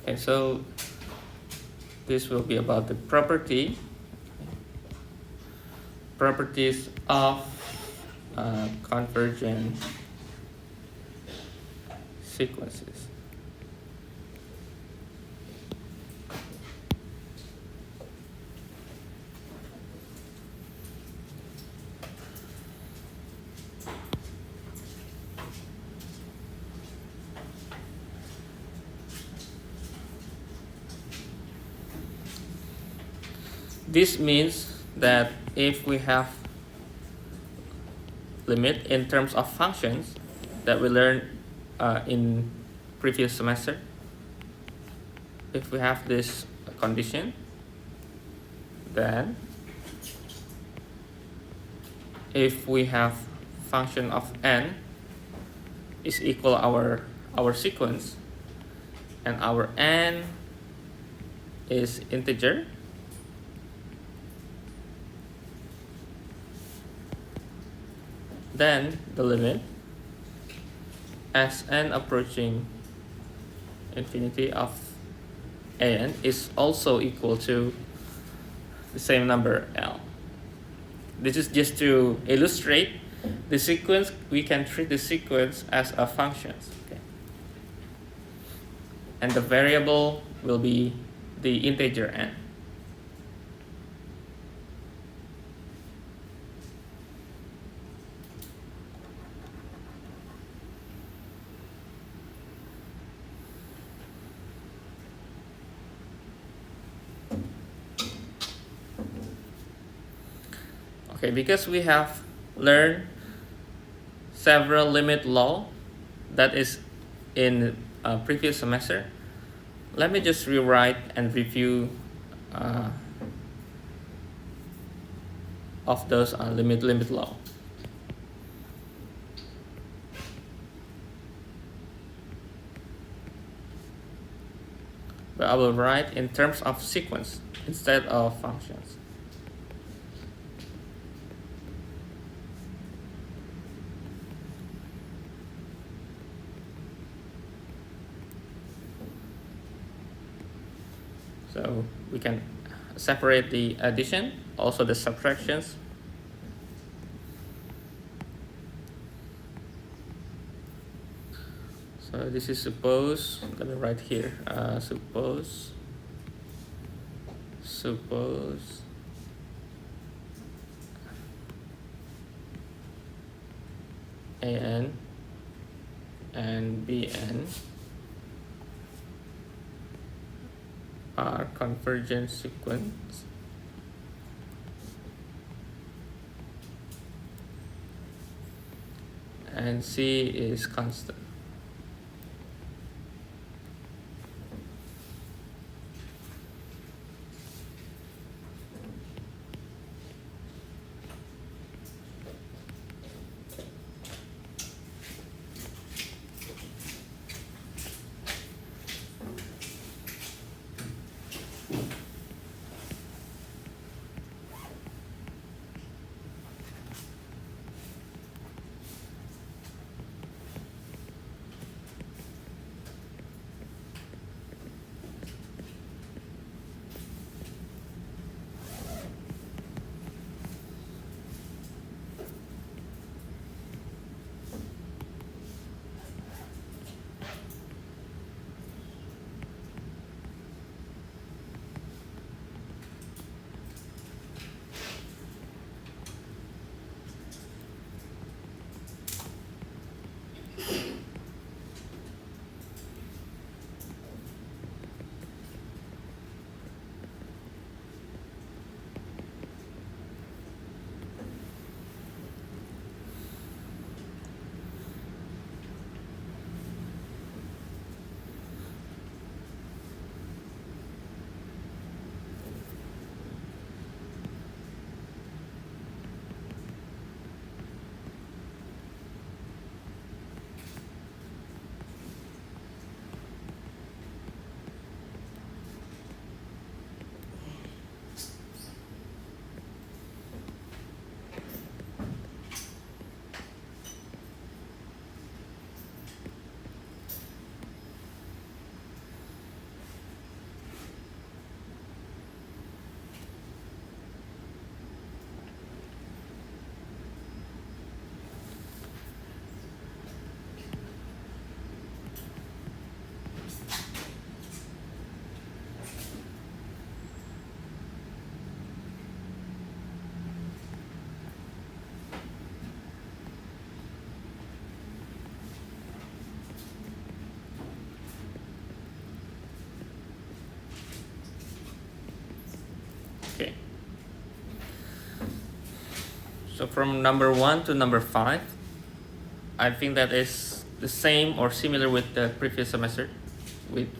And so this will be about the properties of convergent sequences. This means that if we have limit in terms of functions that we learned in previous semester, if we have this condition, then if we have function of n is equal our sequence, and our n is integer, then the limit as n approaching infinity of an is also equal to the same number L. This is just to illustrate the sequence. We can treat the sequence as a function, okay? And the variable will be the integer n. Okay, because we have learned several limit law that is in a previous semester, let me just rewrite and review of those limit law. But I will write in terms of sequence instead of functions. So we can separate the addition, also the subtractions. So this is suppose, let me write here, suppose an and bn are convergent sequence and C is constant. So from number 1 to number 5, I think that is the same or similar with the previous semester, with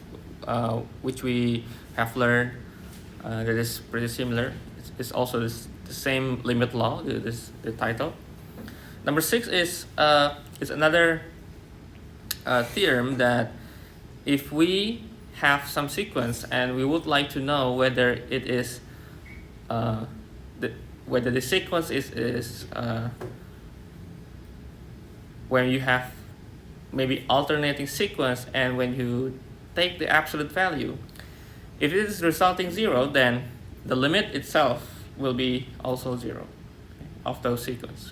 which we have learned that is pretty similar. It's also the same limit law, the title. Number 6 is another theorem that if we have some sequence and we would like to know whether it is whether the sequence is when you have maybe alternating sequence and when you take the absolute value, if it is resulting 0, then the limit itself will be also 0 of those sequences.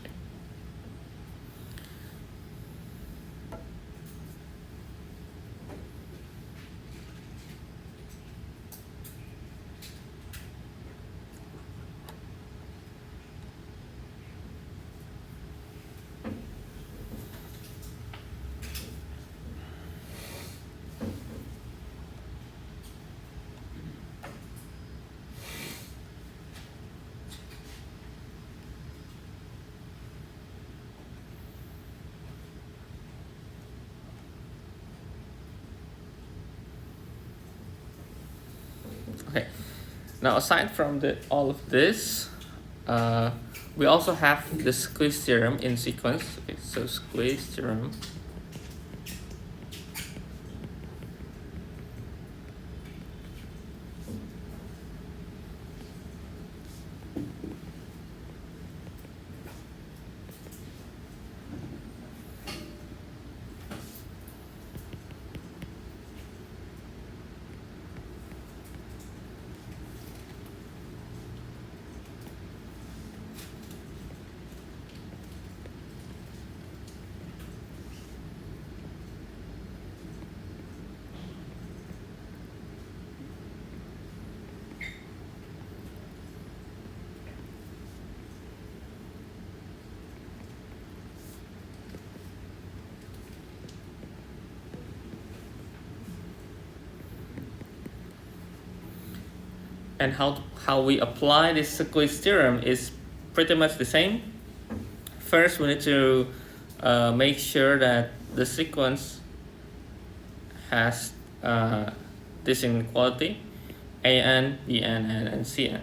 Okay. Now, aside from all of this, we also have the squeeze theorem in sequence. Okay, so squeeze theorem. And how we apply this squeeze theorem is pretty much the same. First, we need to make sure that the sequence has this inequality, an, bn, and cn.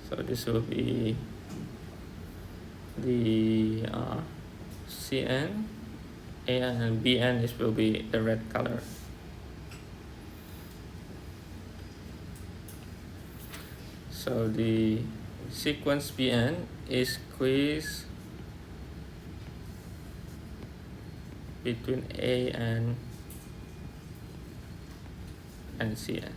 So this will be the Cn, An, and Bn. This will be the red color. So the sequence Bn is squeezed between An and Cn.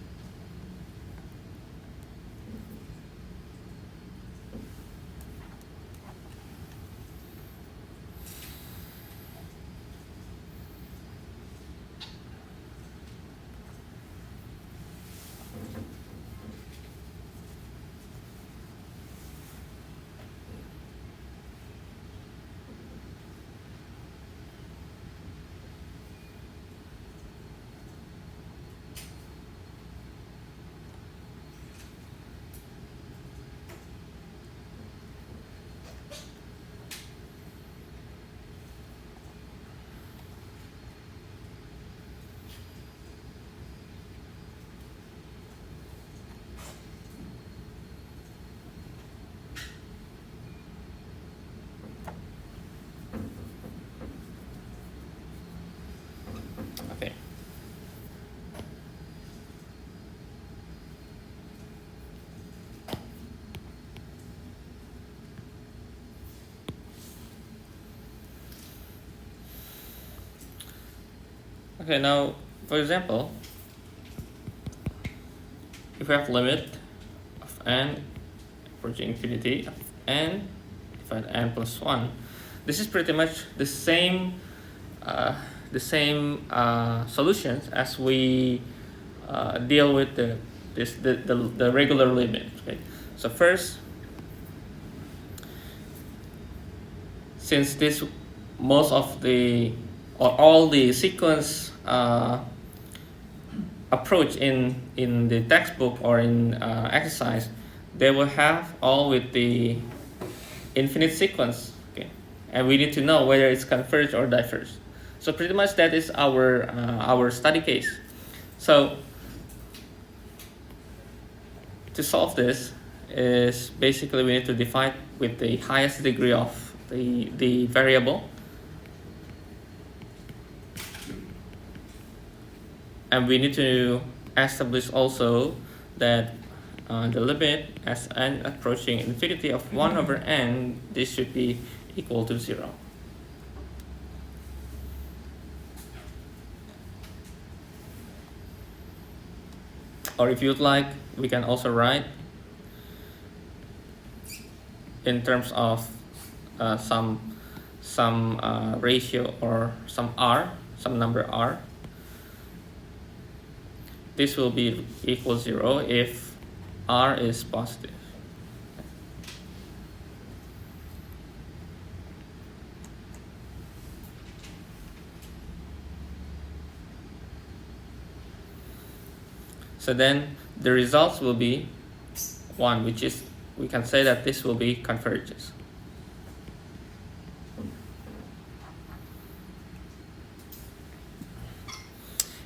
Okay, now for example, if we have limit of n approaching infinity of n divided by n plus 1, this is pretty much the same solutions as we deal with the regular limit. Okay, so first, since this most of the or all the sequence approach in the textbook or in exercise, they will have all with the infinite sequence. Okay, and we need to know whether it's converged or diverged. So pretty much that is our study case. So to solve this is basically we need to define with the highest degree of the variable, and we need to establish also that the limit as n approaching infinity of 1 over n, this should be equal to 0. Or if you'd like, we can also write in terms of some ratio or some r, some number r. This will be equal 0 if r is positive. So then the results will be 1, which is, we can say that this will be convergence.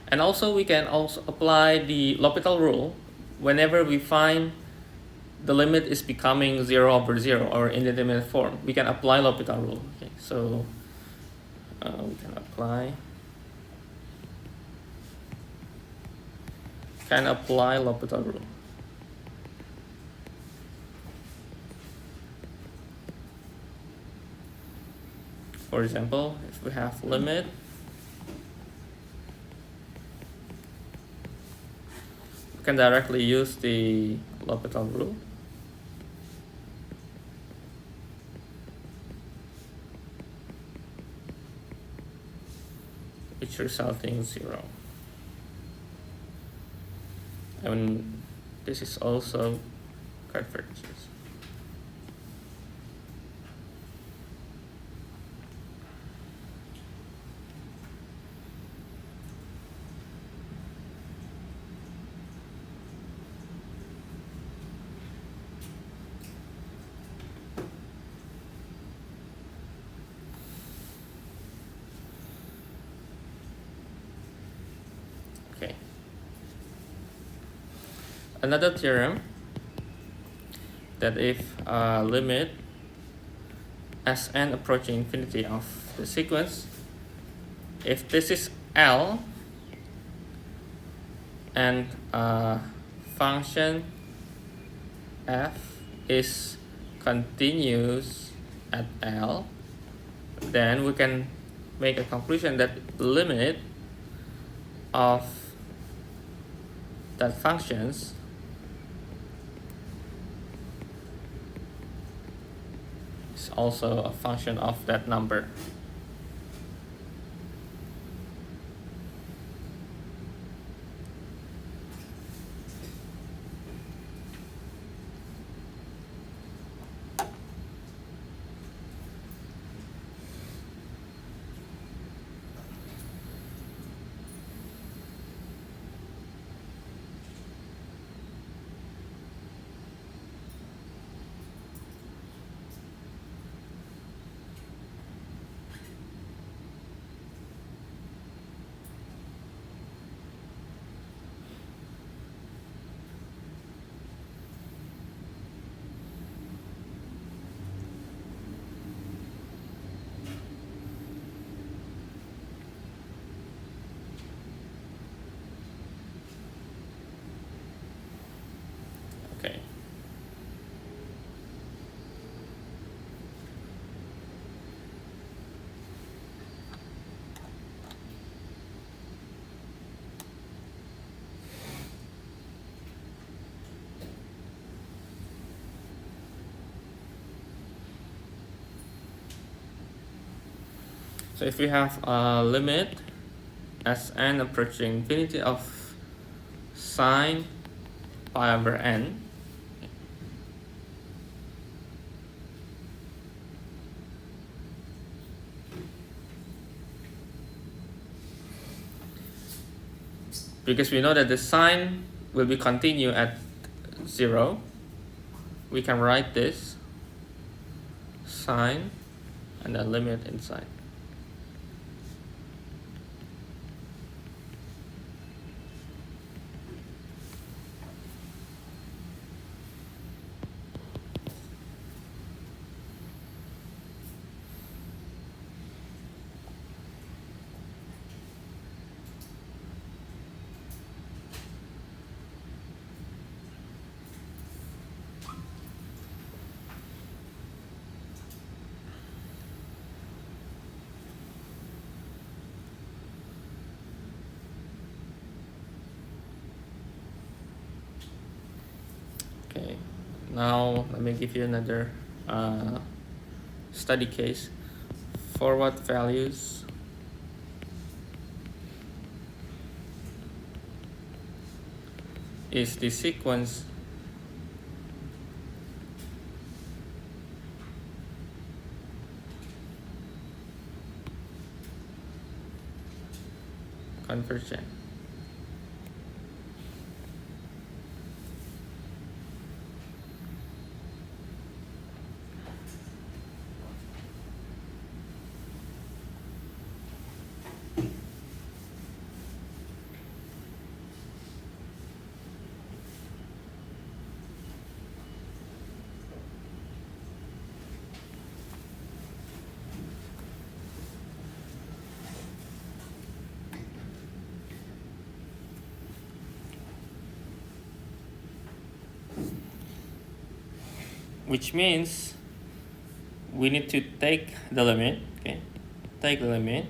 And also we can also apply the L'Hopital rule whenever we find the limit is becoming 0 over 0 or indeterminate form. We can apply L'Hopital rule. Okay, so we can apply L'Hopital rule. For example, if we have limit we can directly use the L'Hopital rule. Which resulting in 0. And this is also convergence. Okay. Another theorem that if limit as n approaching infinity of the sequence, if this is L and function f is continuous at L, then we can make a conclusion that limit of that functions is also a function of that number. So if we have a limit as n approaching infinity of sine pi over n, because we know that the sine will be continue at 0, we can write this sine and then limit inside. Okay, now let me give you another study case. For what values is the sequence convergent? Which means we need to take the limit, okay? Take the limit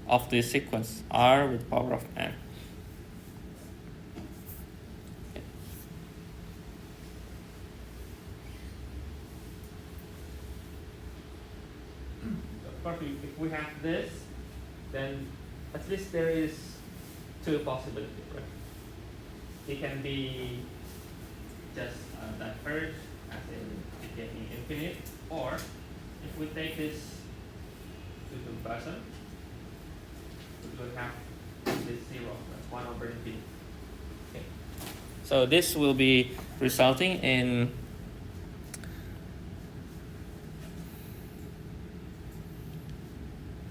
of the sequence r with power of n. Okay. Of course, if we have this, then at least there is two possibilities, right? It can be just diverge as in it getting infinite, or if we take this to the bottom, we will have this 0, that's 1 over infinity. Okay. So this will be resulting in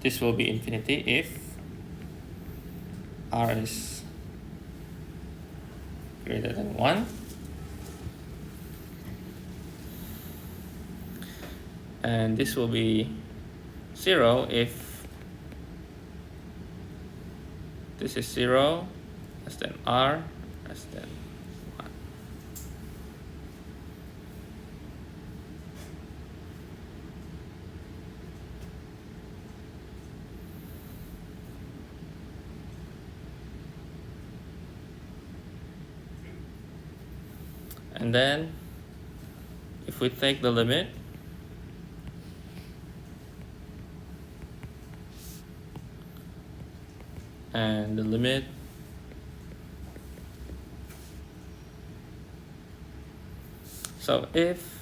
this will be infinity if r is greater than 1. And this will be 0 if this is 0 less than r less than 1. And then if we take the limit, and the limit so if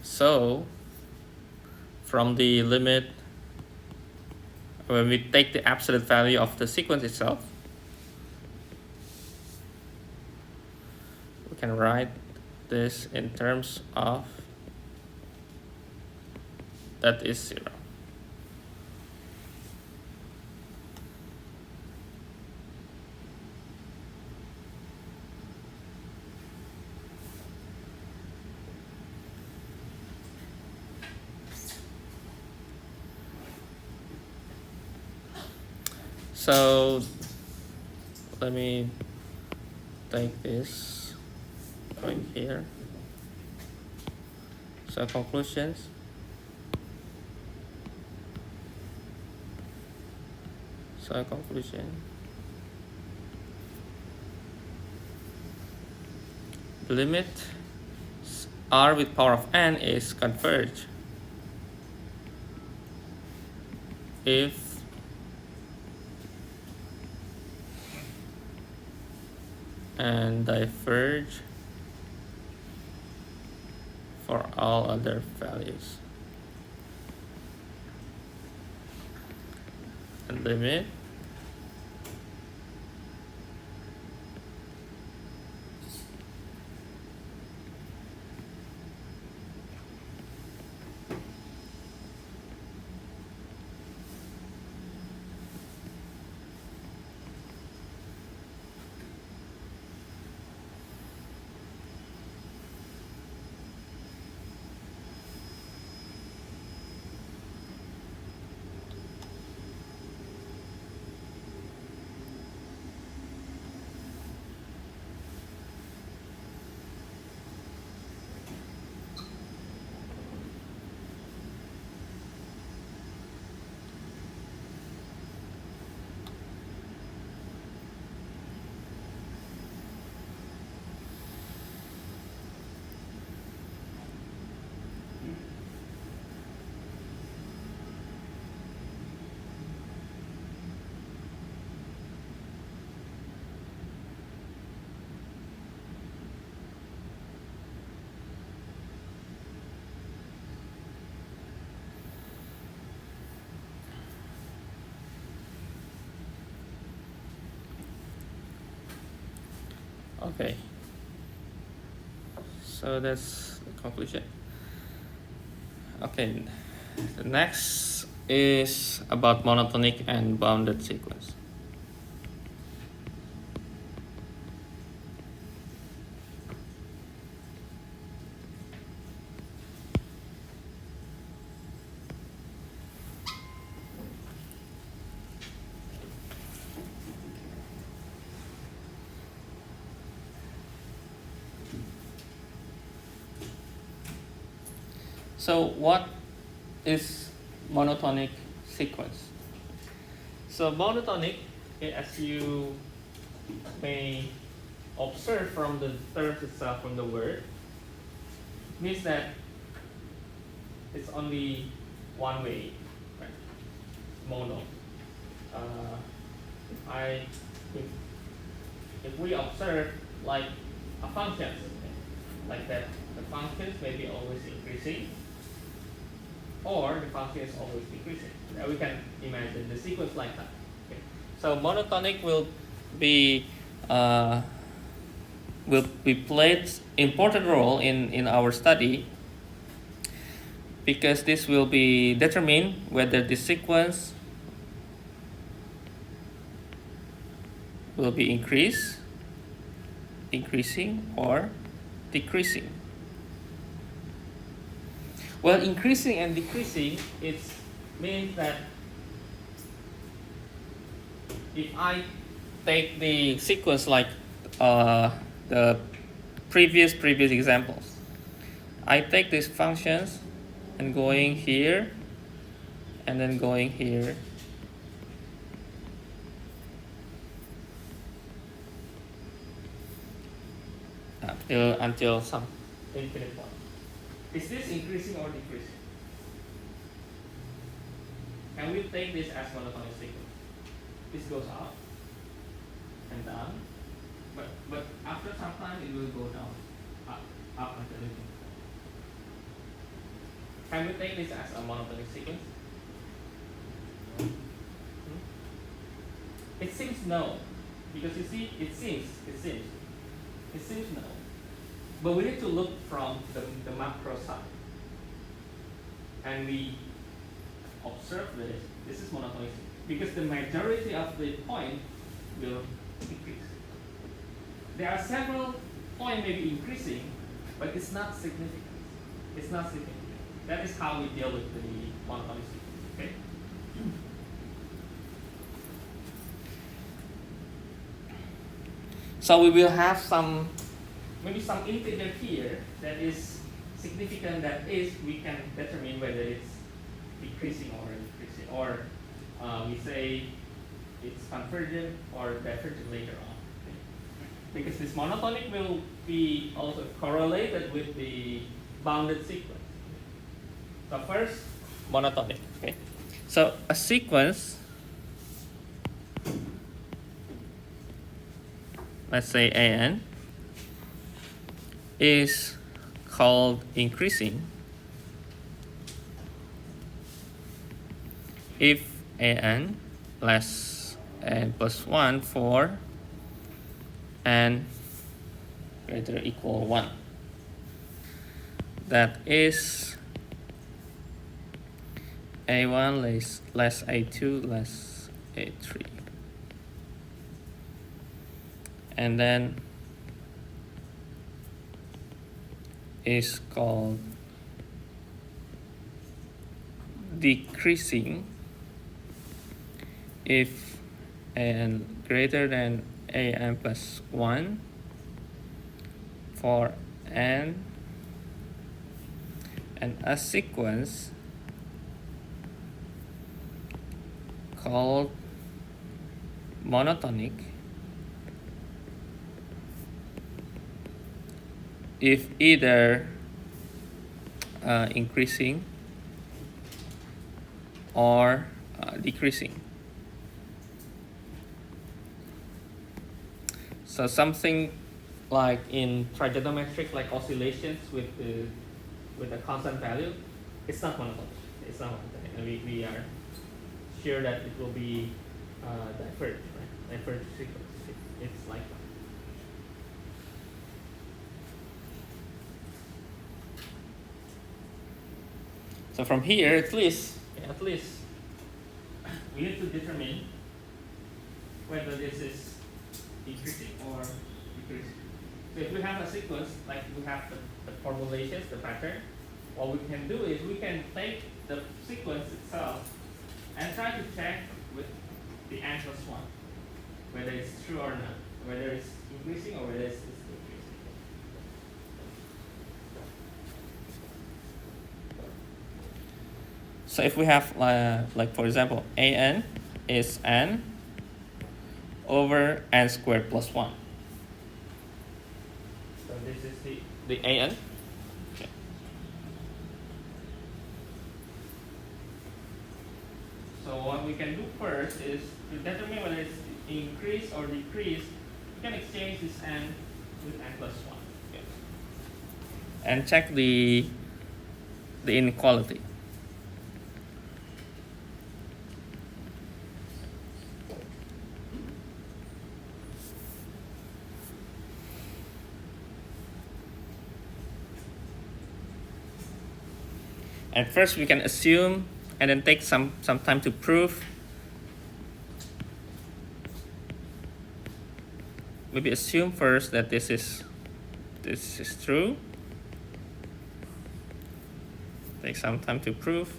so from the limit, when we take the absolute value of the sequence itself, we can write this in terms of that is 0. So let me take this point here. So conclusions. So conclusion. The limit r with power of n is converge if and diverge for all other values. And limit okay. So that's the conclusion. Okay, the next is about monotonic and bounded sequence. So what is monotonic sequence? So monotonic, okay, as you may observe from the terms itself, from the word, means that it's only one way, right? Mono. If if we observe like a function, like that, the functions may be always increasing, or the function is always decreasing. Now we can imagine the sequence like that. Okay. So monotonic will be played important role in our study, because this will be determine whether the sequence will be increasing or decreasing. Well, increasing and decreasing, it means that if I take the sequence like the previous examples, I take these functions and going here and then going here, until some infinite point. Is this increasing or decreasing? Can we take this as monotonic sequence? This goes up and down, but after some time it will go down, up until infinite. Can we take this as a monotonic sequence? It seems no, because you see, it seems no. But we need to look from the macro side. And we observe this. This is monotonic, because the majority of the point will increase. There are several points maybe increasing, but it's not significant. It's not significant. That is how we deal with the monotonic sequence. Okay? So we will have maybe some integer here that is significant, that is we can determine whether it's decreasing or increasing. Or we say it's convergent or divergent later on. Because this monotonic will be also correlated with the bounded sequence. So first, monotonic. Okay. So a sequence, let's say an, is called increasing if an less n plus 1 for n greater or equal 1. That is a1 less a2 less a3. And then is called decreasing if n greater than an plus 1 for n and a sequence called monotonic if either increasing or decreasing. So something like in trigonometric, like oscillations with the constant value, it's not monotonic. It's not monotonic. And we are sure that it will be diverged, right? Diverged sequence. It's like that. So from here, at least we need to determine whether this is increasing or decreasing. So if we have a sequence, like we have the formulations, the pattern, what we can do is we can take the sequence itself and try to check with the n plus 1 whether it's true or not, whether it's increasing or whether it's decreasing. So if we have like for example an is n over n squared plus 1. So this is the an. Okay. So what we can do first is to determine whether it's increase or decrease. We can exchange this n with n plus 1. Okay. And check the inequality. And first we can assume and then take some time to prove. Maybe assume first that this is true. Take some time to prove.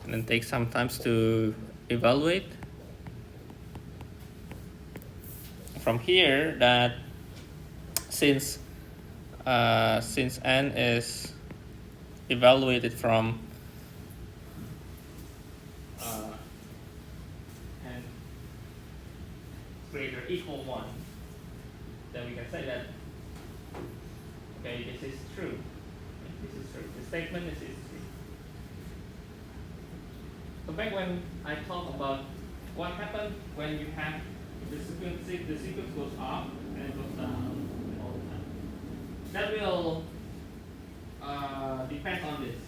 And then take some time to evaluate. From here, that since n is evaluated from n greater or equal 1, then we can say that okay, this is true. This is true. The statement is true. So back when I talked about what happened when you have the sequence goes up and it goes down all the time. That will depend on this.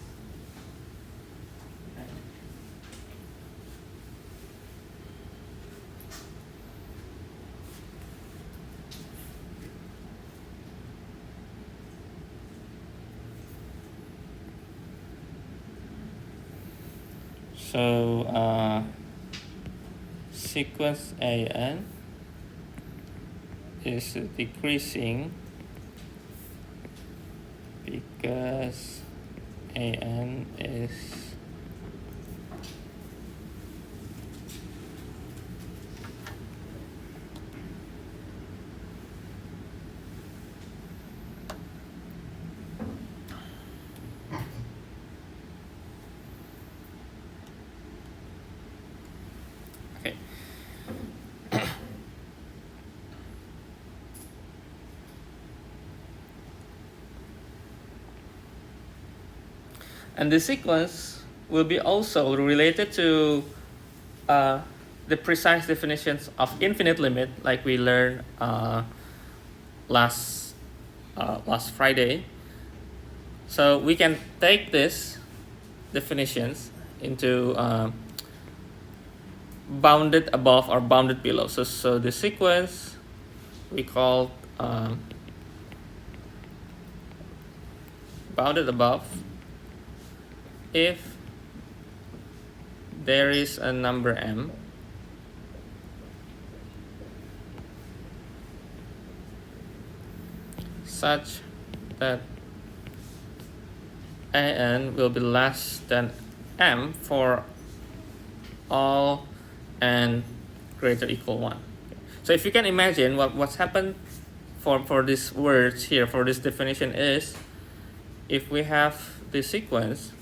Okay. So sequence AN is decreasing because AN is okay. And the sequence will be also related to the precise definitions of infinite limit, like we learned last Friday. So we can take this definitions into bounded above or bounded below. So the sequence we call bounded above if there is a number m such that an will be less than m for all n greater equal 1. So if you can imagine what's happened for these words here, for this definition is, if we have the sequence,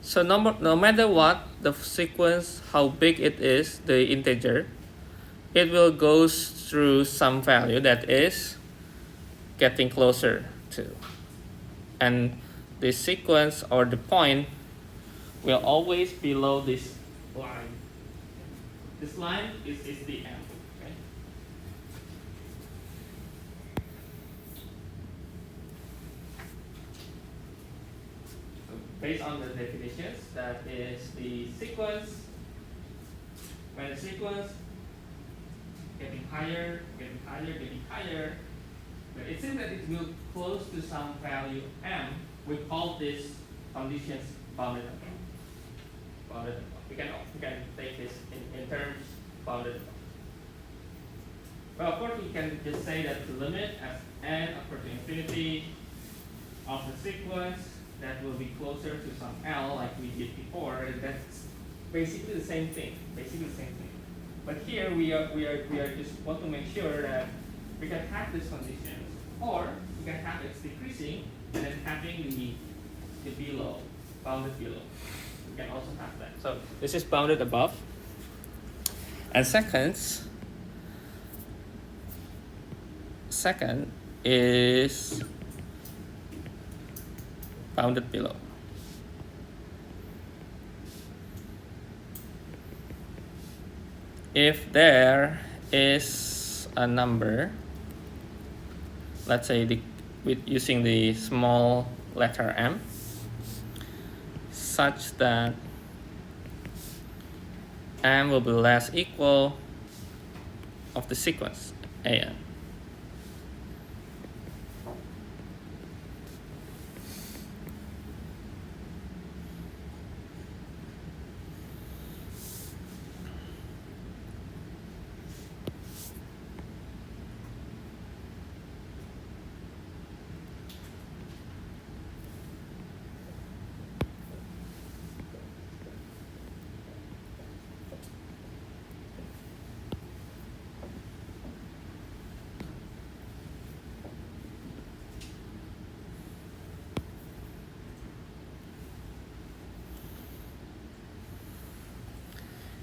so no matter what the sequence, how big it is, the integer, it will go through some value that is getting closer to. And the sequence or the point will always below this line. This line is the m. Okay? So based on the definitions, that is the sequence. When the sequence getting higher, but it seems that it will close to some value m. We call this conditions bounded above. We can take this in terms bounded above. Well, of course, we can just say that the limit as n approaching infinity of the sequence that will be closer to some L, like we did before. That's basically the same thing. But here we are just want to make sure that we can have these conditions, or we can have it decreasing and then having the below, bounded below. We can also have that. So this is bounded above. And second is bounded below. If there is a number, let's say with using the small letter m, such that m will be less equal of the sequence an.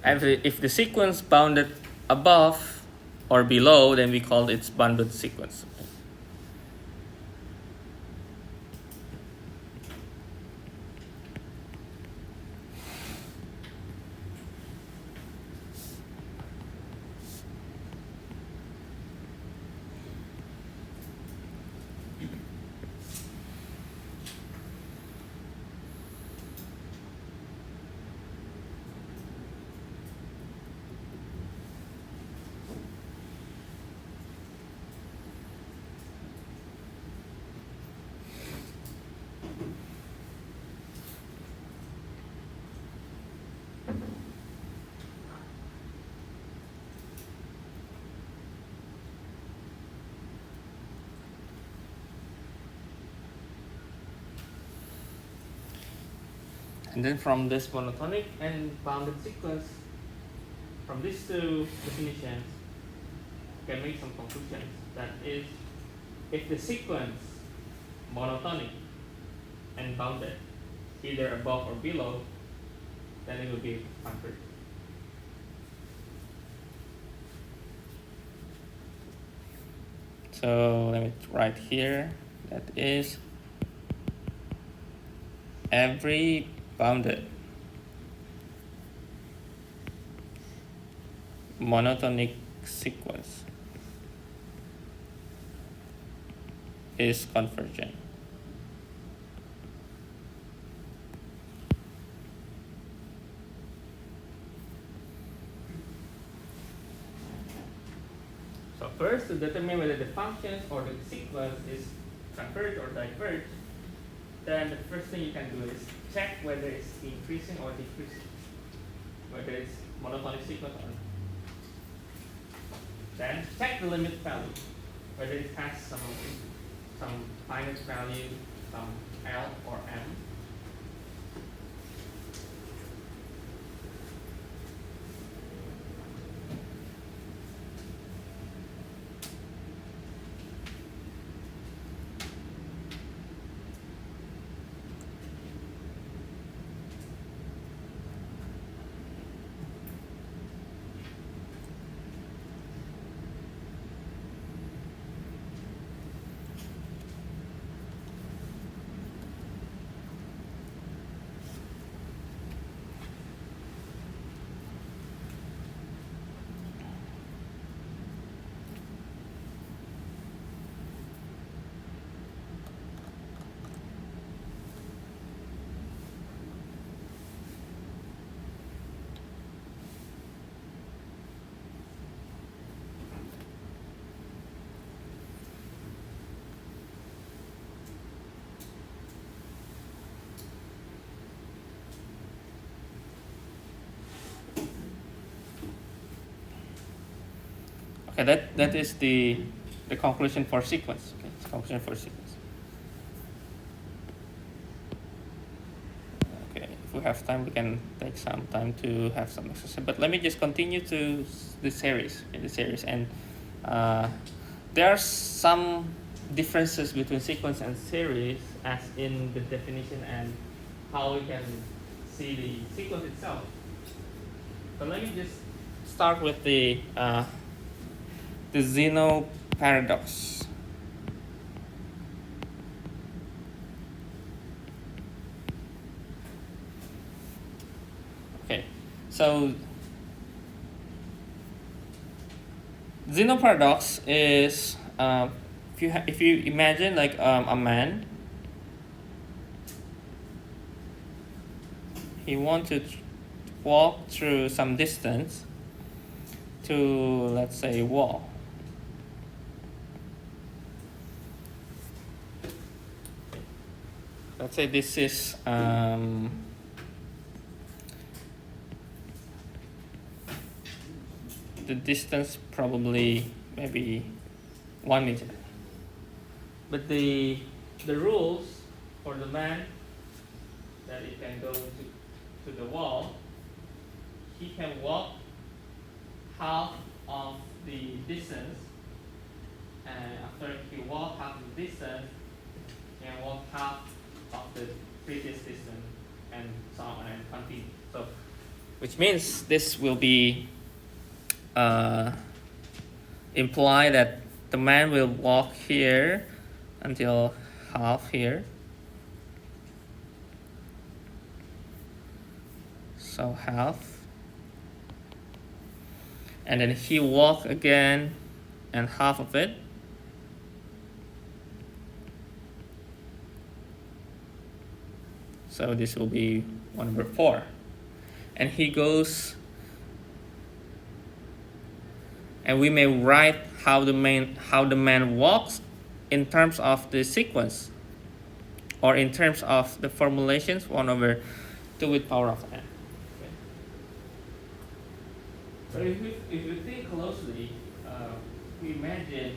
And if the sequence bounded above or below, then we call it bounded sequence. And then from this monotonic and bounded sequence, from these two definitions, you can make some conclusions. That is, if the sequence monotonic and bounded, either above or below, then it will be convergent. So let me write here, that is every bounded monotonic sequence is convergent. So first, to determine whether the functions or the sequence is converged or diverged, then the first thing you can do is check whether it's increasing or decreasing, whether it's monotonic sequence or not. Then check the limit value, whether it has some finite value, some L or M. Okay, that is the conclusion for sequence. Okay, it's conclusion for sequence. Okay, if we have time, we can take some time to have some exercise. But let me just continue to the series, and there are some differences between sequence and series, as in the definition and how we can see the sequence itself. So let me just start with the Zeno Paradox. Okay, so Zeno Paradox is if you imagine like a man, he wants to walk through some distance to, let's say, a wall. Let's say this is the distance, probably maybe 1 meter. But the rules for the man, that he can go to the wall, he can walk half of the distance, and after he walks half the distance, he can walk half of the previous distance, and so on and continue. So, which means this will be imply that the man will walk here until half here. So half, and then he walk again and half of it. So this will be 1/4. And he goes, and we may write how the man walks in terms of the sequence, or in terms of the formulations, 1/2 with power of n. Okay. So if you think closely, we imagine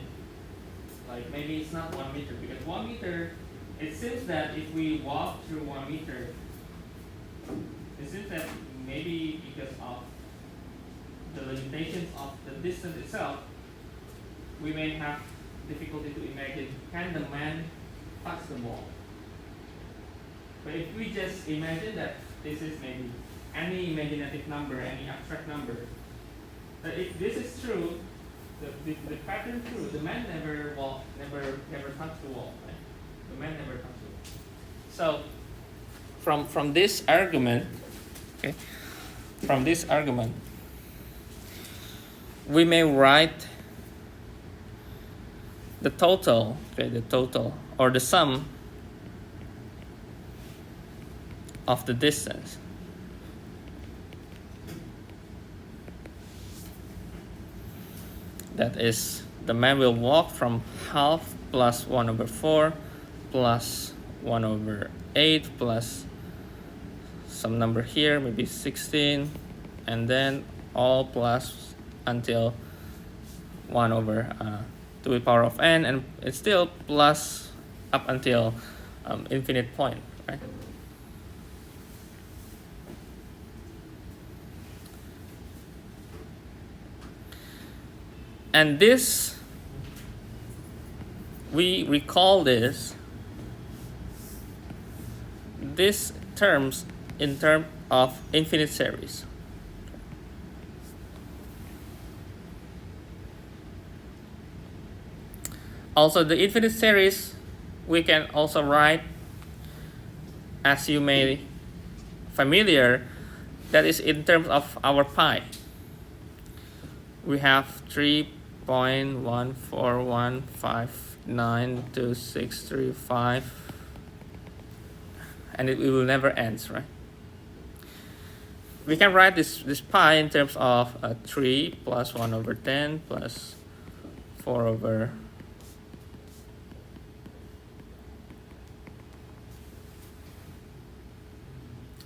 like maybe it's not 1 meter, because 1 meter, it seems that if we walk through 1 meter, it seems that maybe because of the limitations of the distance itself, we may have difficulty to imagine, can the man touch the wall? But if we just imagine that this is maybe any imaginative number, any abstract number, that if this is true, the pattern true, the man never walked, never touched the wall, right? The man never touched the wall. So from this argument, okay, from this argument, we may write the total, okay, the total or the sum of the distance. That is, the man will walk from half plus 1/4 plus 1/8 plus some number here, maybe 16, and then all plus until 1/2 to the power of n, and it's still plus up until infinite point, right? And this, we recall this terms in terms of infinite series. Also, the infinite series we can also write, as you may familiar, that is in terms of our pi. We have 3.141592635, and it will never end, right? We can write this pi in terms of 3 plus 1/10 plus 4/,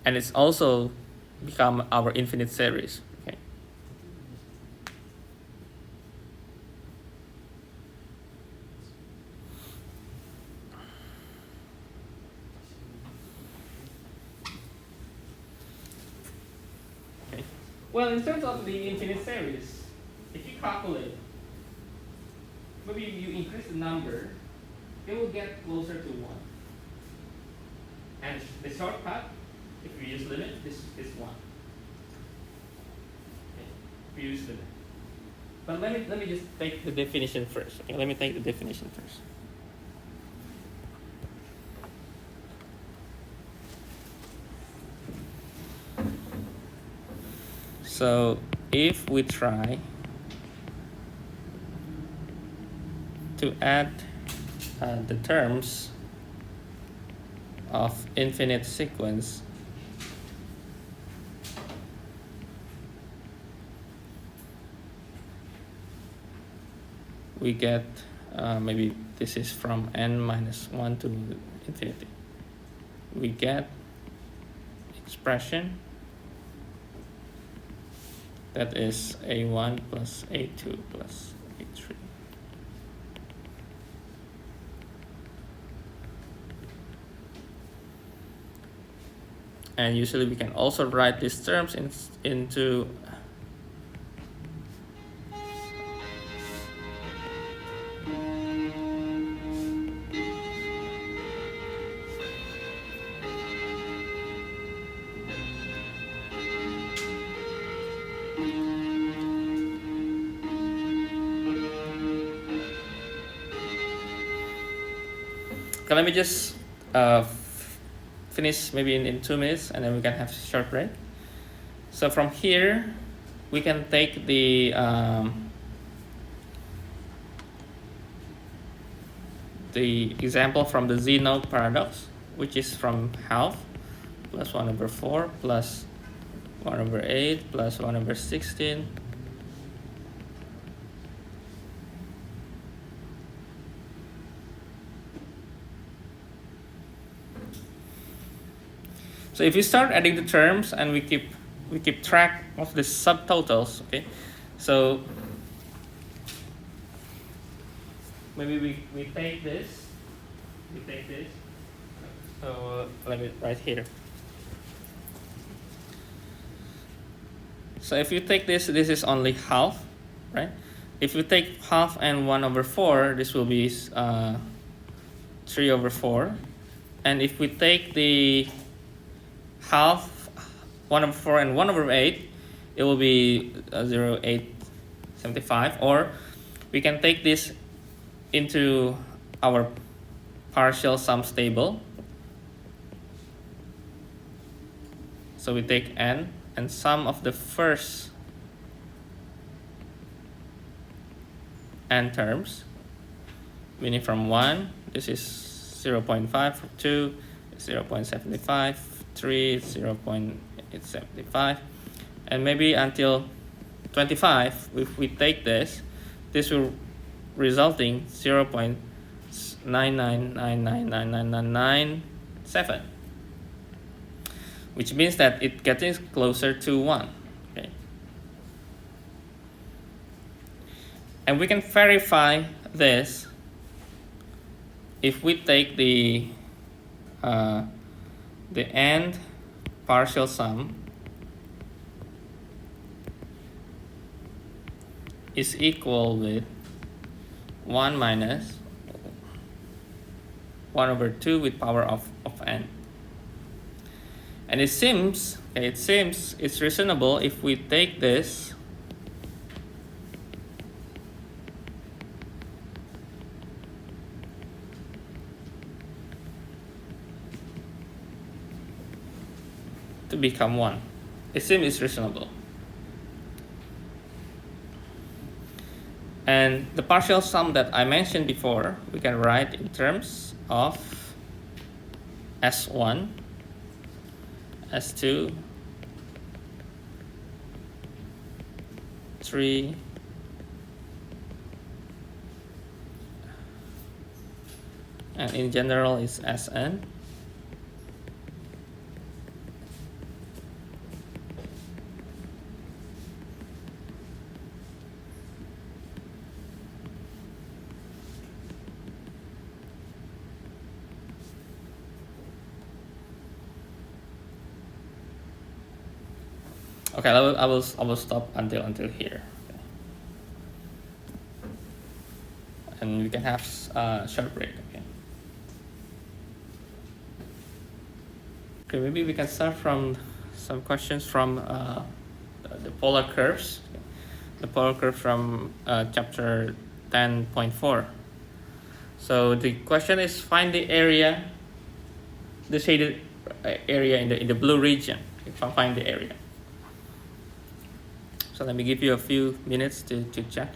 and it's also become our infinite series. Okay. Okay. Well, in terms of the infinite series, if you calculate, maybe you increase the number, it will get closer to 1. And the shortcut, if we use limit, this is 1. Okay. We use limit. But let me just take the definition first. Okay, let me take the definition first. So if we try to add the terms of infinite sequence, we get maybe this is from n minus 1 to infinity. We get expression that is a1 plus a2 plus a3. And usually we can also write these terms into okay, let me just finish maybe in 2 minutes, and then we can have a short break. So from here, we can take the example from the Zeno Paradox, which is from half plus 1/4 plus 1/8 plus 1/16. So if you start adding the terms and we keep track of the subtotals, okay? So maybe we take this. So let me write here. So if you take this is only half, right? If you take half and 1/4, this will be 3/4. And if we take the half, 1/4 and 1/8, it will be 0.875. Or we can take this into our partial sum table. So we take n and sum of the first n terms, meaning from 1, this is 0.5, from 2, 0.75, 3, 0.875, and maybe until 25, if we take this will resulting 0.999999997, which means that it getting closer to 1. Okay. And we can verify this if we take the end partial sum is equal with 1 minus 1/2 with power of n. And it seems it's reasonable if we take this to become 1. It seems it's reasonable. And the partial sum that I mentioned before, we can write in terms of S1, S2, 3, and in general is Sn. Okay, I will stop until here, okay. And we can have a short break. Okay. Okay, maybe we can start from some questions from the polar curves. The polar curve from chapter 10.4. So the question is, find the area, the shaded area in the blue region. Find the area. So let me give you a few minutes to check.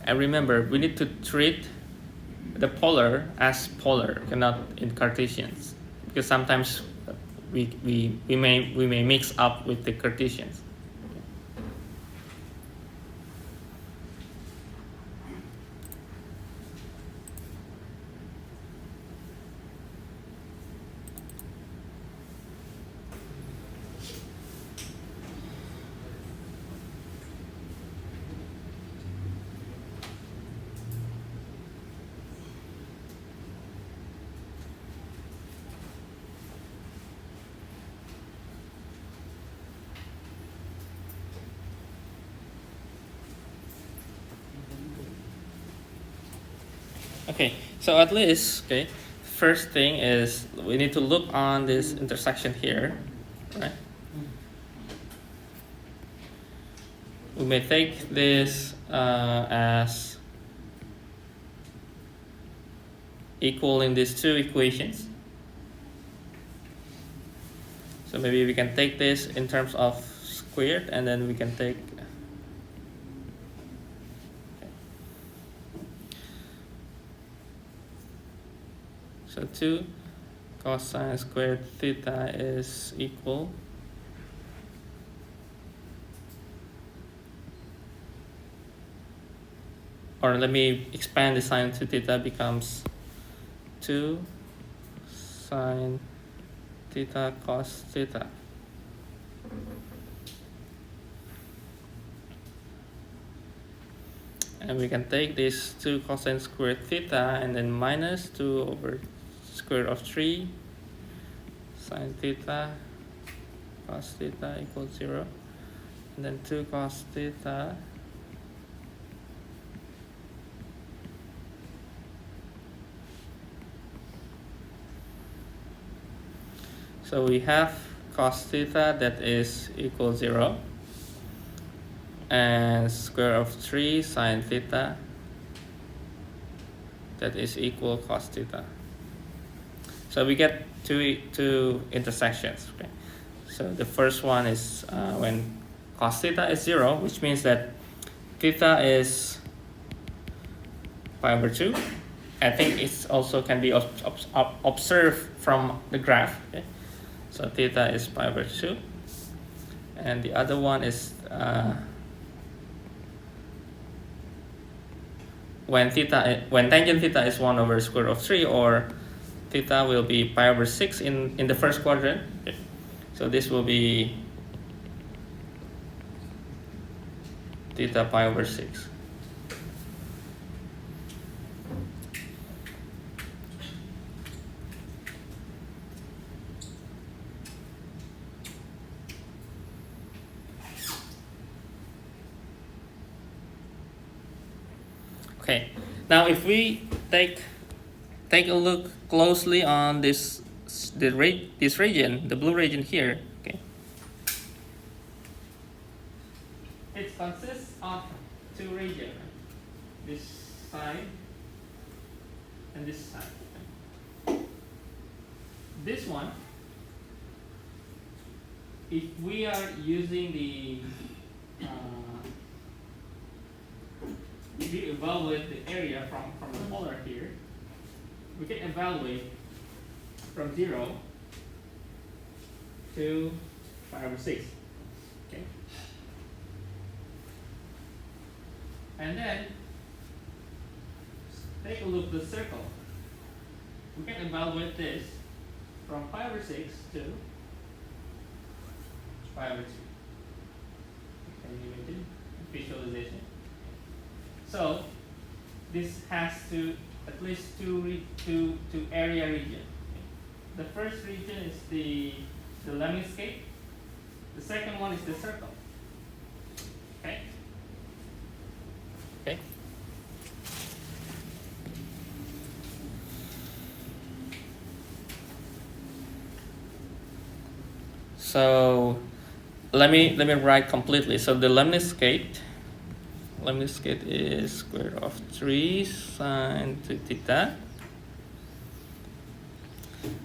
And remember, we need to treat the polar as polar, not in Cartesians, because sometimes we may mix up with the Cartesians. Okay, so at least, okay, first thing is we need to look on this intersection here, right? We may take this as equaling these two equations. So maybe we can take this in terms of squared, and then we can take so 2 cosine squared theta is equal or let me expand the sine to theta becomes 2 sine theta cos theta. And we can take this 2 cosine squared theta and then minus 2 over square root of 3 sine theta cos theta equals 0. And then 2 cos theta so we have cos theta that is equal 0 and square of 3 sine theta that is equal cos theta. So we get two intersections. Okay? So the first one is when cos theta is 0, which means that theta is pi over 2. I think it's also can be observed from the graph. Okay? So theta is pi over 2. And the other one is when tangent theta is 1 over square root of 3, or theta will be pi over 6 in the first quadrant. Okay. So this will be theta pi over 6. Okay, now if we take a look closely on this region, the blue region here. Okay, it consists of two regions, this side and this side. Okay. This one, if we are using the if we evaluate the area from the polar here, we can evaluate from 0 to pi over 6. Okay. And then take a look at the circle. We can evaluate this from pi over 6 to pi over 2. Can you imagine visualization? So this has to at least two area region. The first region is the lemniscate. The second one is the circle. Okay. Okay. So let me write completely. So the lemniscate is square root of 3 sine theta.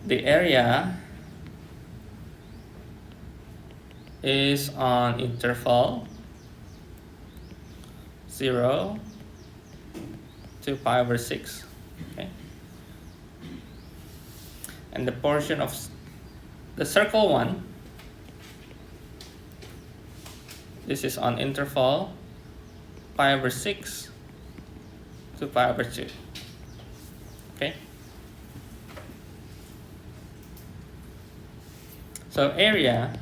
The area is on interval 0 to pi over 6. Okay. And the portion of the circle one, this is on interval pi over 6 to pi over 2. Okay. So area,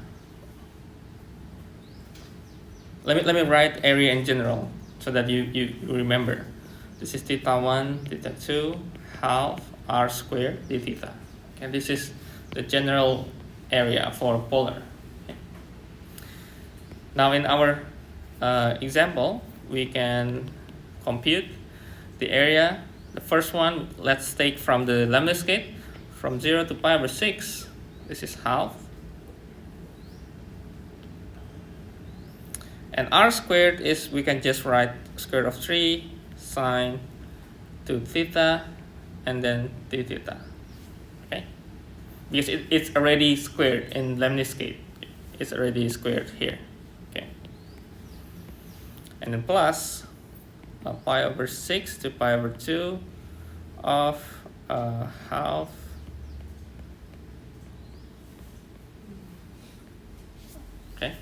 let me write area in general so that you remember. This is theta 1, theta 2, half r squared d theta. And this is the general area for polar. Okay. Now in our example, we can compute the area. The first one, let's take from the lemniscate from 0 to pi over 6. This is half. And r squared is, we can just write square root of 3 sine 2 theta and then d theta. Okay? Because it's already squared in lemniscate. It's already squared here. and then plus pi over 6 to pi over 2 of half okay.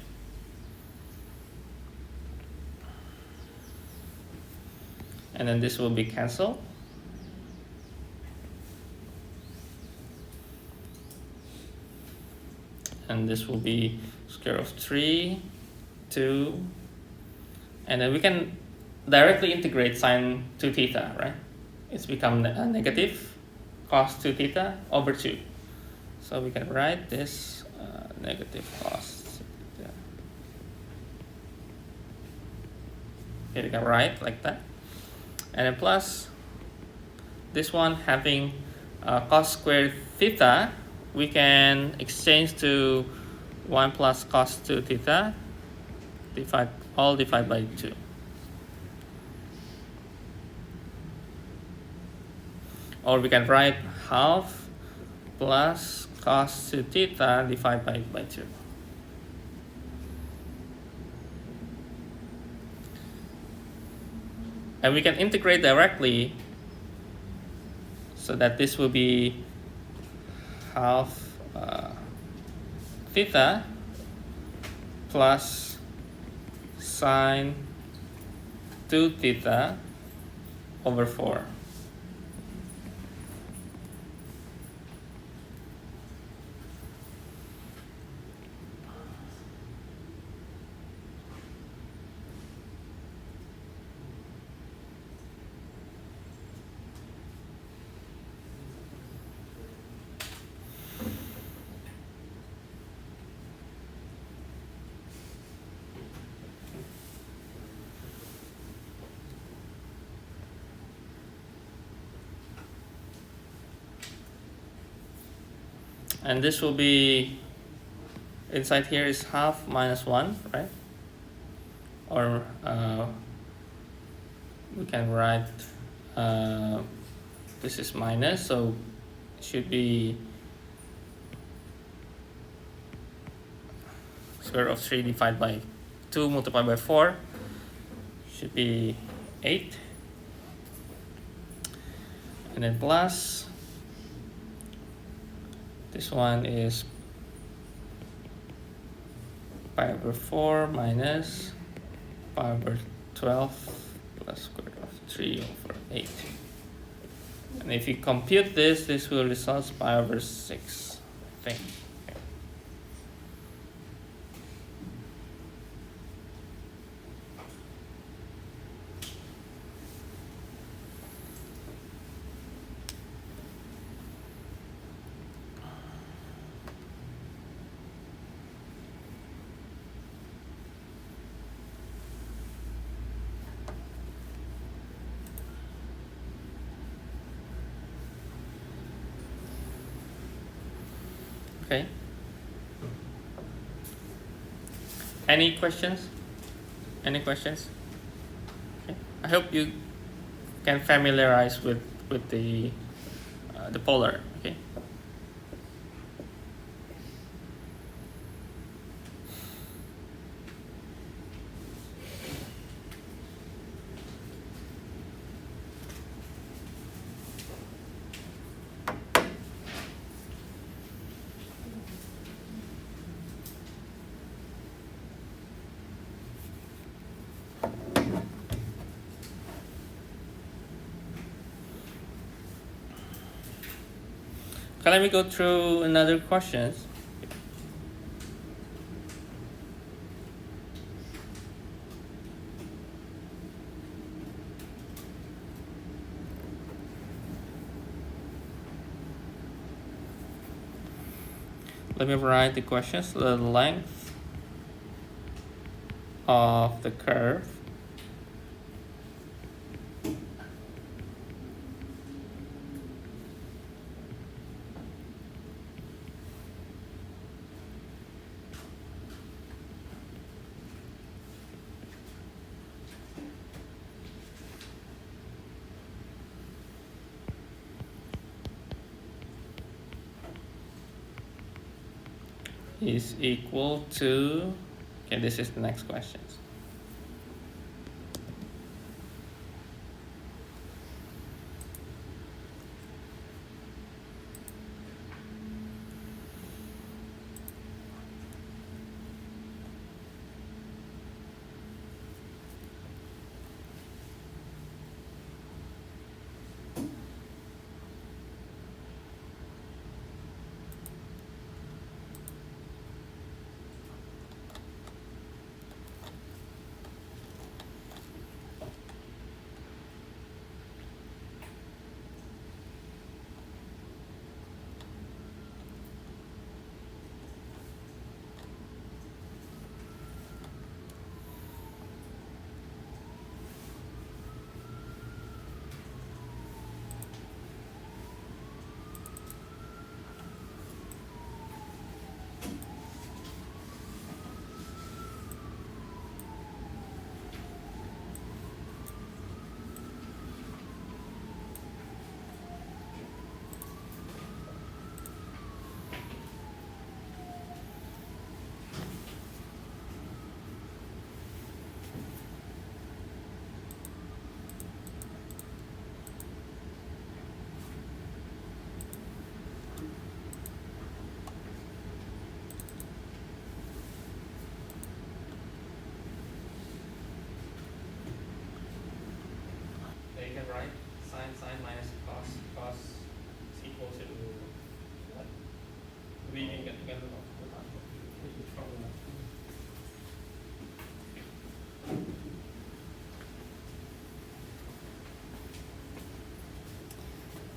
And then this will be cancelled. And this will be square root of 3, 2, and then we can directly integrate sine 2 theta, right? It's become a negative cos 2 theta over 2. So we can write this negative cos theta. Okay, we can write like that. And then plus this one having cos squared theta, we can exchange to 1 plus cos 2 theta, divide by 2. Or we can write half plus cos 2 theta divided by 2. And we can integrate directly so that this will be half theta plus sine 2 theta over 4. And this will be, inside here is half minus 1, right? Or we can write, this is minus, so it should be square root of 3 divided by 2 multiplied by 4, should be 8. And then plus, this one is pi over 4 minus pi over 12 plus square root of 3 over 8. And if you compute this, this will result pi over 6, I think. Okay. Any questions? Any questions? Okay. I hope you can familiarize with the polar. Okay. Okay, let me go through another questions. Let me write the questions. The length of the curve is equal to, okay, this is the next question.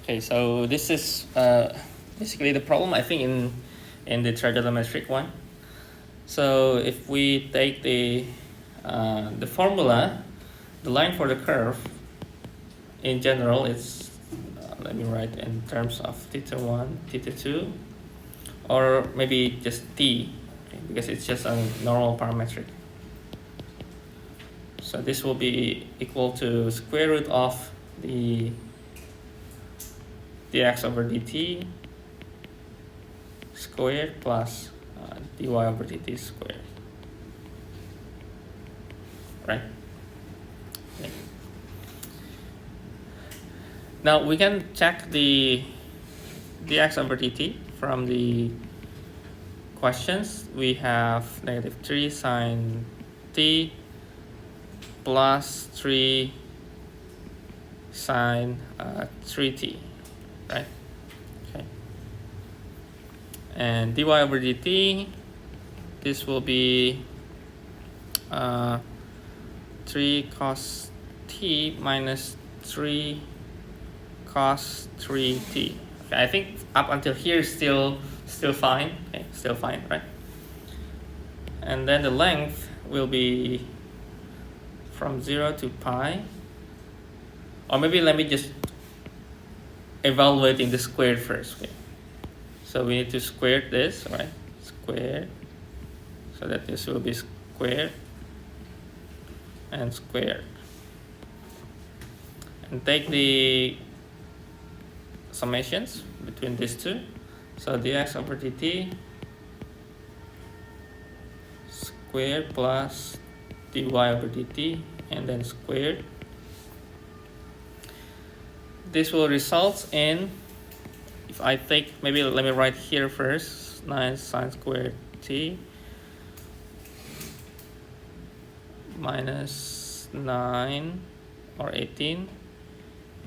Okay, so this is basically the problem, I think, in the trigonometric one. So if we take the formula, the line for the curve, in general, it's, let me write in terms of θ1, θ2, or maybe just t, okay, because it's just a normal parametric. So this will be equal to square root of the dx over dt squared plus dy over dt squared, right? Okay. Now we can check the dx over dt from the questions. We have -3 sine t plus 3 sine 3t, right? Okay. And dy over dt, this will be 3 cos t minus 3 cos 3t. Okay, I think up until here is still fine. Okay, still fine, right? And then the length will be from 0 to pi. Or maybe let me just evaluate in the squared first. Okay. So we need to square this, right? Square. So that this will be squared and squared. And take the summations between these two. So dx over dt squared plus dy over dt and then squared. This will result in, if I take, maybe let me write here first, 9 sine squared t minus 9 or 18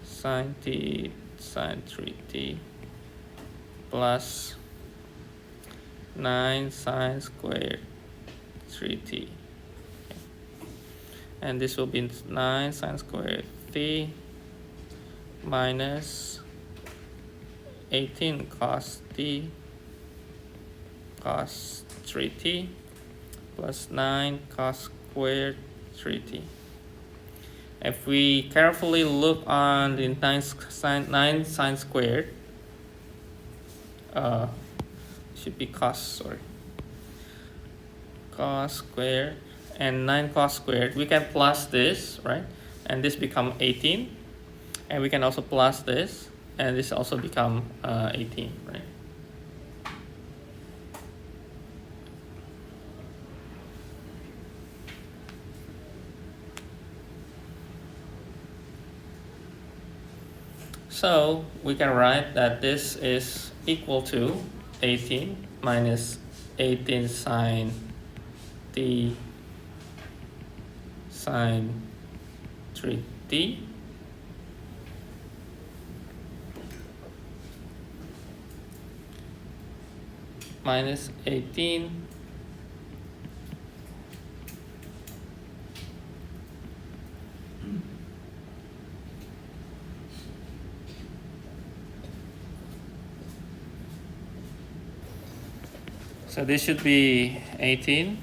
sine t sine 3t plus 9 sine squared 3t. Okay. And this will be 9 sine squared t minus 18 cos t cos 3t plus 9 cos squared 3t. If we carefully look on the 9 sine squared, should be cos squared and 9 cos squared, we can plus this, right? And this become 18. And we can also plus this, and this also become 18, right? So we can write that this is equal to 18 minus 18 sine t sine 3t minus 18 so this should be 18,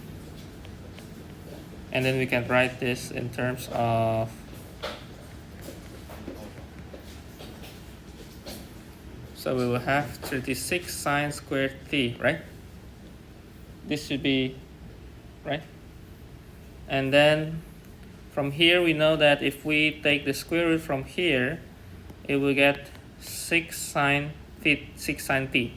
and then we can write this in terms of so we will have 36 sine squared t, right? This should be right. And then from here we know that if we take the square root from here, it will get 6 sine t.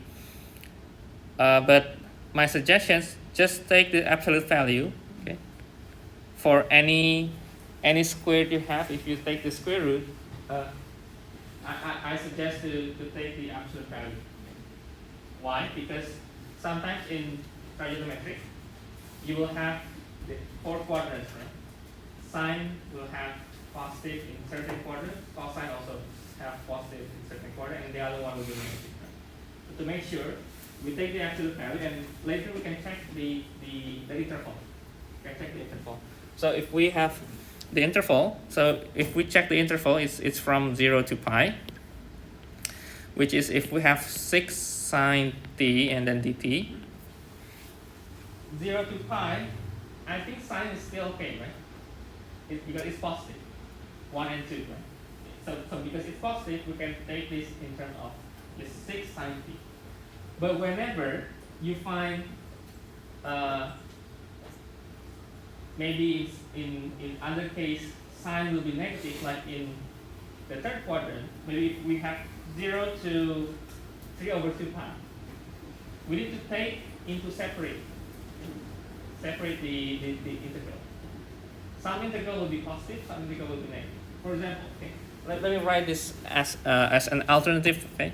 But my suggestions, just take the absolute value, okay? For any squared you have, if you take the square root, I suggest to take the absolute value. Why? Because sometimes in trigonometric, you will have the 4 quadrants, right? Sine will have positive in certain quadrant, cosine also have positive in certain quadrant, and the other one will be negative. Right? So to make sure, we take the absolute value, and later we can check the interval. We can check the interval. So if we have the interval, so if we check the interval, it's from 0 to pi. which is if we have 6 sine t and then dt, 0 to pi, I think sine is still okay, right? Because it's positive, 1 and 2, right? So because it's positive, we can take this in terms of the 6 sine t. But whenever you find maybe in other case sine will be negative, like in the third quadrant, maybe if we have 0 to 3 over 2 pi, we need to take into separate the integral. Some integral will be positive, some integral will be negative. For example, okay, let me write this as an alternative. Okay,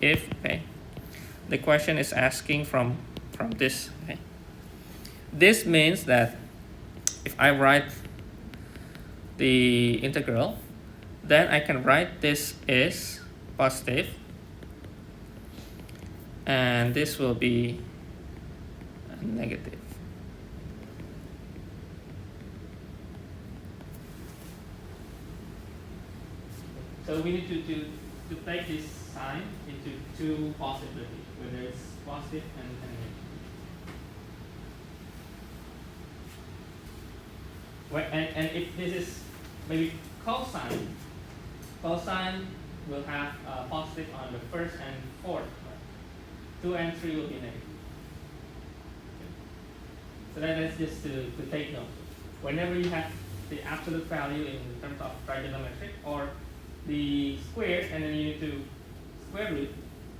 if the question is asking from this. Okay, this means that if I write the integral, then I can write this is positive, and this will be negative. So we need to take this sign into two possibilities, whether it's positive and negative. And if this is maybe cosine will have positive on the first and fourth, right? 2 and 3 will be negative. Okay. So that's just to take note. Whenever you have the absolute value in terms of trigonometric or the squares, and then you need to square root,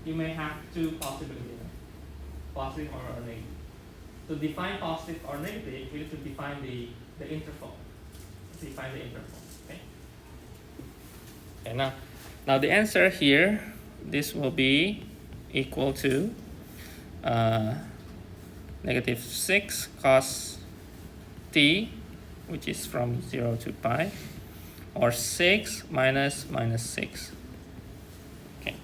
you may have two possibilities, positive or negative. To define positive or negative, you need to define the interval. Define the interval. Okay. Okay. Now the answer here, this will be equal to negative 6 cos t, which is from 0 to pi, or 6 minus 6. Okay.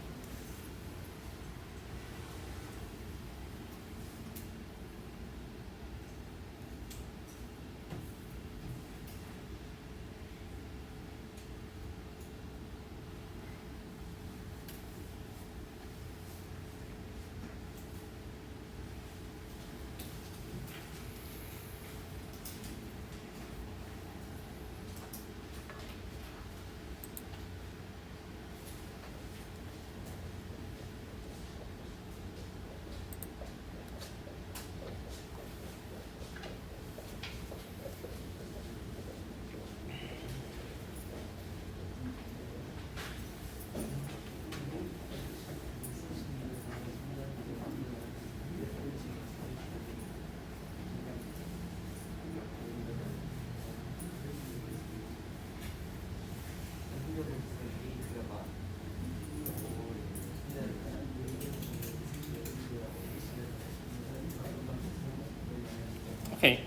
Okay,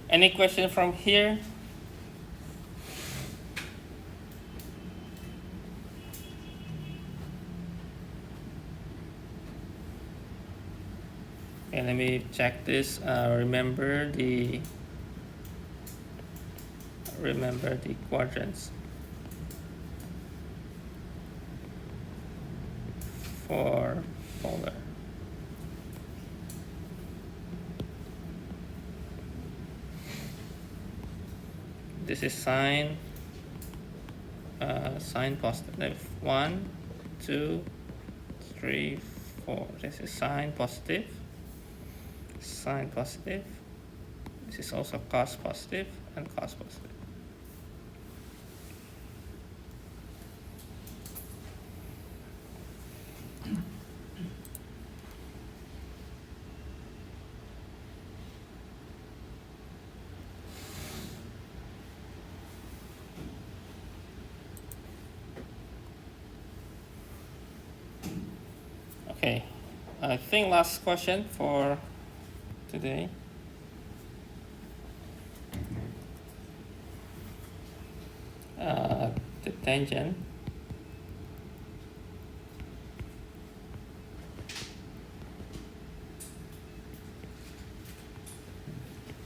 any question from here? Okay, let me check this. Remember the quadrants for polar. This is sine positive. 1, 2, 3, 4. This is sine positive. This is also cos positive and cos positive. Okay, I think last question for today. The tangent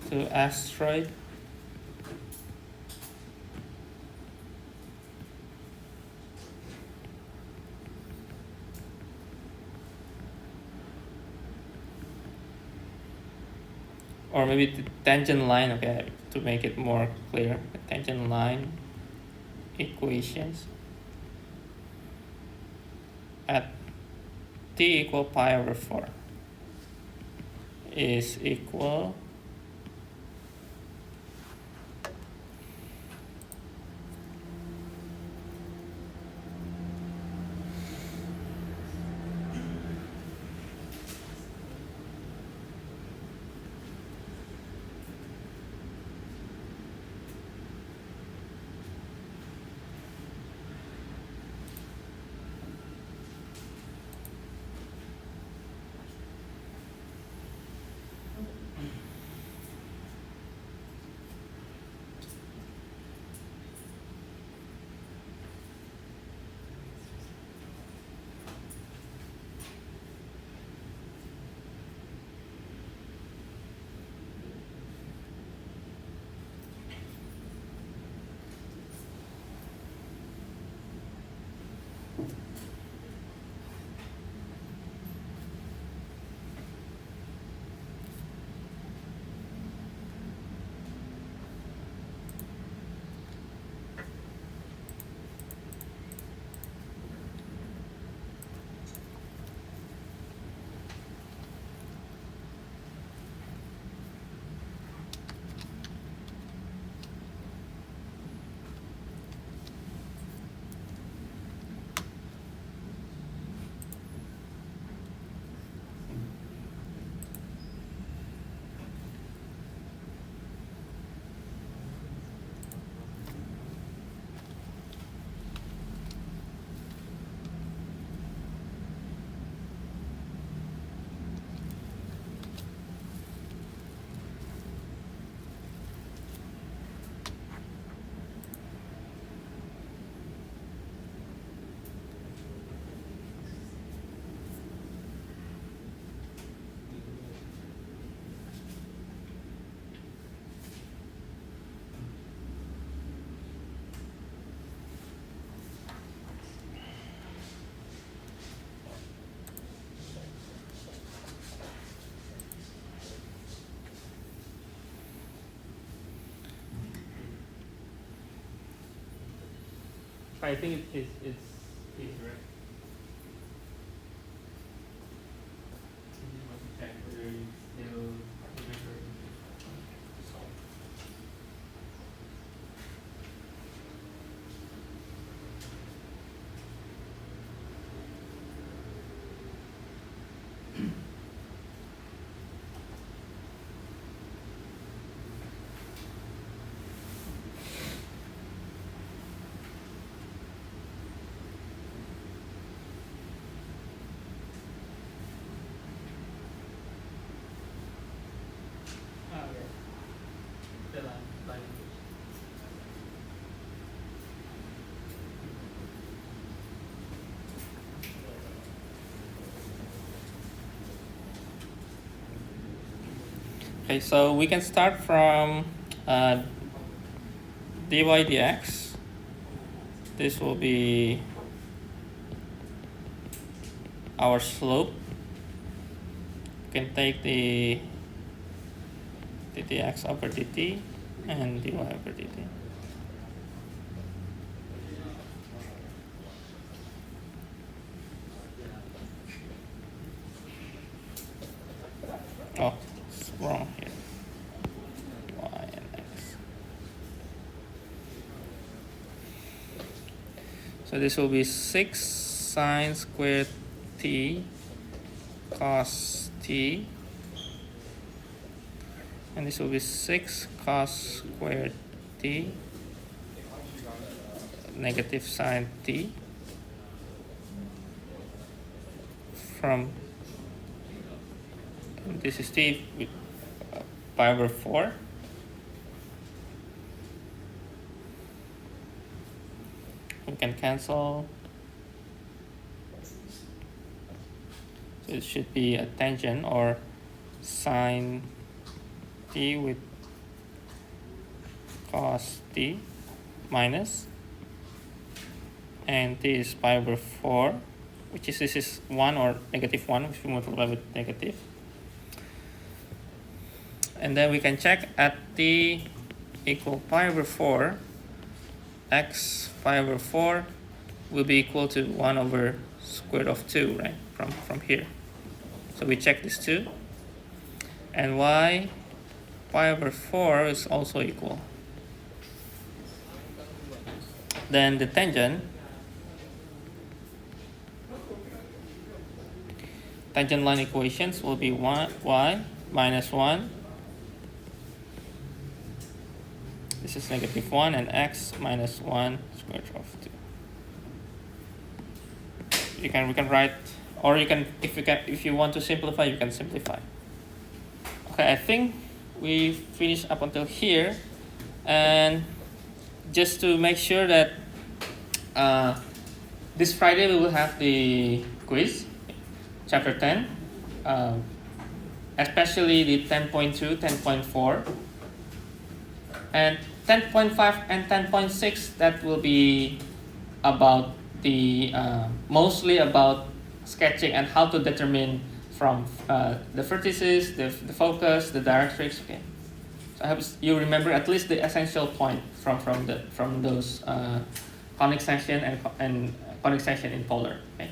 to asteroid or maybe the tangent line, okay, to make it more clear, the tangent line equations at t equal pi over 4 is equal I think it's easier. Check whether you still remember. Okay, so we can start from dy dx. This will be our slope. We can take the dx over dt and dy over dt. Oh, it's wrong here. Y and x. So this will be 6 sine squared t cos t, and this will be 6 cos squared t negative sine t from, this is t with pi over 4. We can cancel. So it should be a tangent or sine t with cos t minus, and t is pi over 4, which is, this is 1 or negative 1, which we multiply with negative. And then we can check at t equal pi over 4, x pi over 4 will be equal to 1 over square root of 2, right, from here. So we check this too. And y pi over 4 is also equal. Then the tangent line equations will be y minus 1. This is negative 1, and x minus 1 square root of 2. We can write, or you can, if you want to simplify, you can simplify. Okay, I think we finished up until here, and just to make sure that this Friday we will have the quiz, chapter 10, especially the 10.2, 10.4, and 10.5 and 10.6. That will be about the mostly about sketching and how to determine from the vertices, the focus, the directrix. Okay, so I hope you remember at least the essential point from those conic section and conic section in polar. Okay,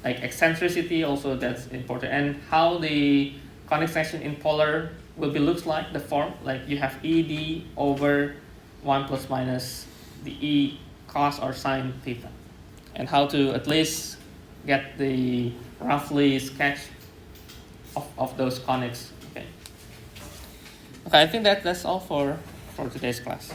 like eccentricity also, that's important, and how the conic section in polar will be looks like, the form, like you have ED over 1 plus minus the E cos or sine theta, and how to at least get the roughly sketch of those conics. Okay, I think that's all for today's class.